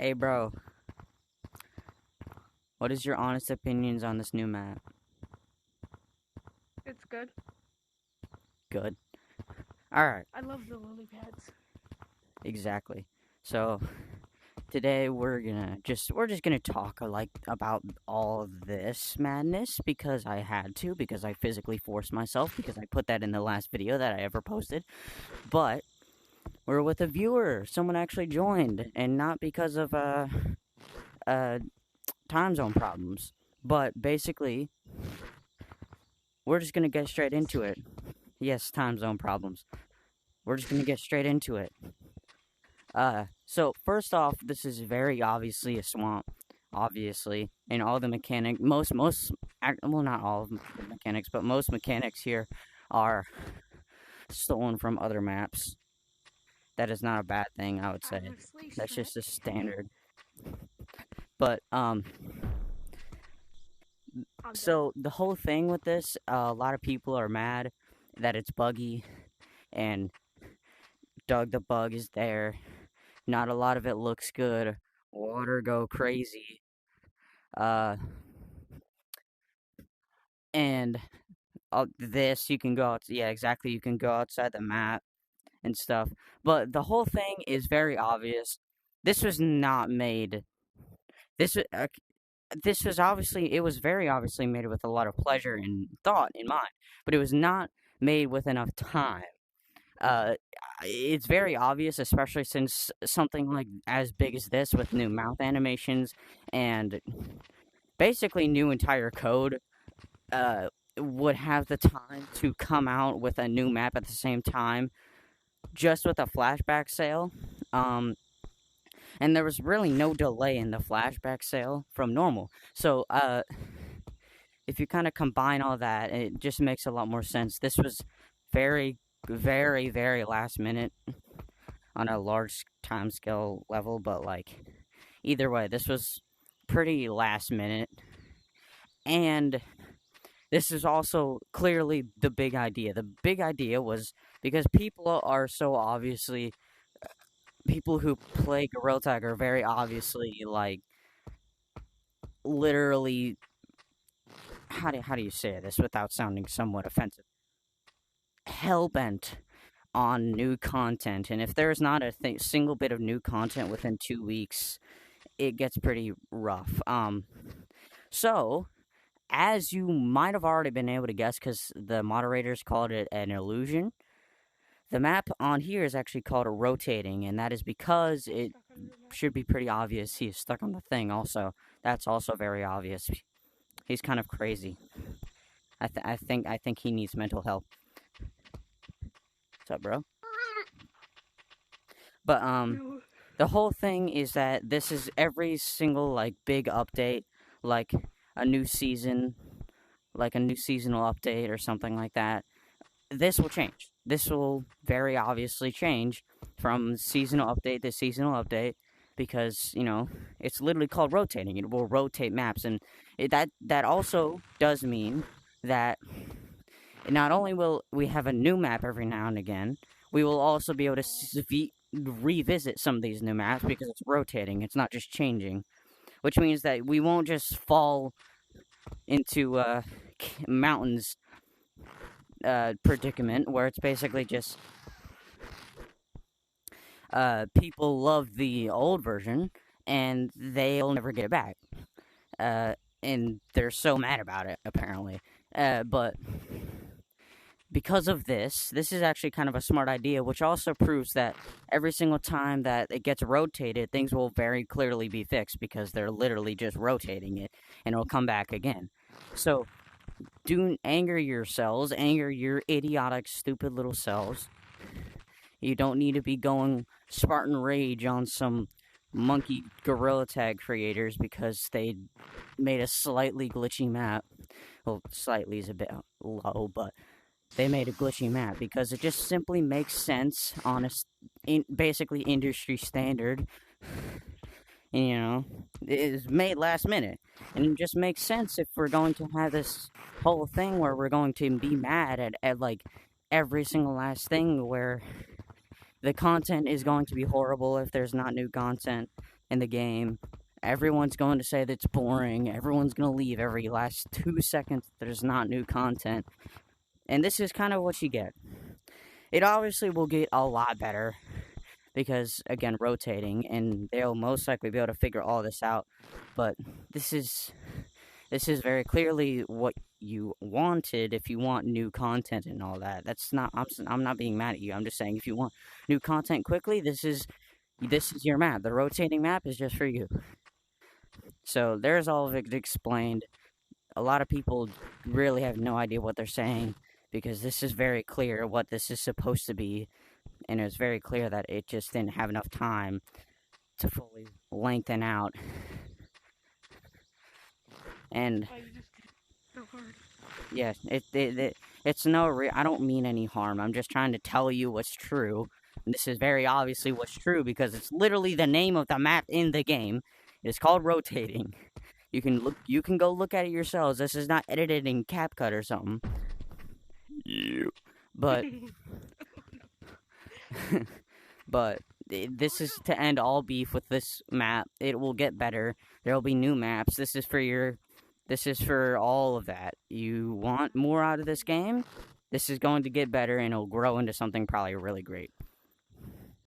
Hey, bro, what is your honest opinions on this new map? It's good. Good. Alright, I love the lily pads. exactly. So, today we're just gonna talk about all of this madness because I had to, because I physically forced myself, because I put that in the last video that I ever posted. But we're with a viewer. Someone actually joined, and not because of uh time zone problems. But basically, we're just gonna get straight into it. Yes, time zone problems. We're just gonna get straight into it. So first off, this is very obviously a swamp, obviously, and all the well, not all of the mechanics, but most mechanics here are stolen from other maps. That is not a bad thing, I would say. Obviously, That's Shrek. just a standard. But, I'm dead. so the whole thing with this, a lot of people are mad that it's buggy, and Doug the bug is there. Not a lot of it looks good. Water go crazy. Uh, and this you can go out, yeah, exactly, you can go outside the map and stuff, but the whole thing is very obvious. This was not made this was this was obviously, it was very obviously made with a lot of pleasure and thought in mind, but it was not made with enough time. uh it's very obvious, especially since something like as big as this, with new mouth animations and basically new entire code, uh, would have the time to come out with a new map at the same time, just with a flashback sale. Um, and there was really no delay in the flashback sale from normal. So, if you kind of combine all that, it just makes a lot more sense. This was very, very, very last minute on a large time scale level, but like, either way, this was pretty last minute. And this is also clearly the big idea. The big idea was because people are so obviously, people who play Gorilla Tag are very obviously, like, literally, how do you say this without sounding somewhat offensive? Hellbent on new content, and if there's not a single bit of new content within 2 weeks, it gets pretty rough. So as you might have already been able to guess, because the moderators called it an illusion, the map on here is actually called a rotating, and that is because it Stuck on your map. should be pretty obvious he is stuck on the thing. Also, that's also very obvious. He's kind of crazy. I think he needs mental help. What's up, bro? But No. the whole thing is that this is every single, like, big update, like a new season, like a new seasonal update or something like that. This will change. This will very obviously change from seasonal update to seasonal update, because it's literally called rotating. It will rotate maps, and that also does mean that not only will we have a new map every now and again, we will also be able to revisit some of these new maps because it's rotating. It's not just changing, which means that we won't just fall into mountains predicament where it's basically just people love the old version and they'll never get it back. Uh, and they're so mad about it, apparently. But because of this is actually kind of a smart idea, which also proves that every single time that it gets rotated, things will very clearly be fixed because they're literally just rotating it and it'll come back again. So, do anger yourselves, anger your idiotic, stupid little selves. You don't need to be going Spartan Rage on some monkey Gorilla Tag creators because they made a slightly glitchy map. Well, slightly is a bit low, but they made a glitchy map because it just simply makes sense on basically industry standard. And, it is made last minute, and it just makes sense if we're going to have this whole thing where we're going to be mad at like every single last thing, where the content is going to be horrible if there's not new content, in the game. Everyone's going to say that it's boring. Everyone's going to leave every last 2 seconds. There's not new content. And this is kind of what you get. It obviously will get a lot better because, again, rotating, and they'll most likely be able to figure all this out. But this is very clearly what you wanted if you want new content and all that. That's not. I'm not being mad at you. I'm just saying if you want new content quickly, this is your map. The rotating map is just for you. So there's all of it explained. A lot of people really have no idea what they're saying because this is very clear what this is supposed to be, and it's very clear that it just didn't have enough time to fully lengthen out. And Why you just so hard? yeah, it's no. I don't mean any harm. I'm just trying to tell you what's true. And this is very obviously what's true because it's literally the name of the map in the game. It's called rotating. You can look. You can go look at it yourselves. This is not edited in CapCut or something. You. But but this is to end all beef with this map. It will get better. There will be new maps. This is for all of that. You want more out of this game? This is going to get better and it'll grow into something probably really great.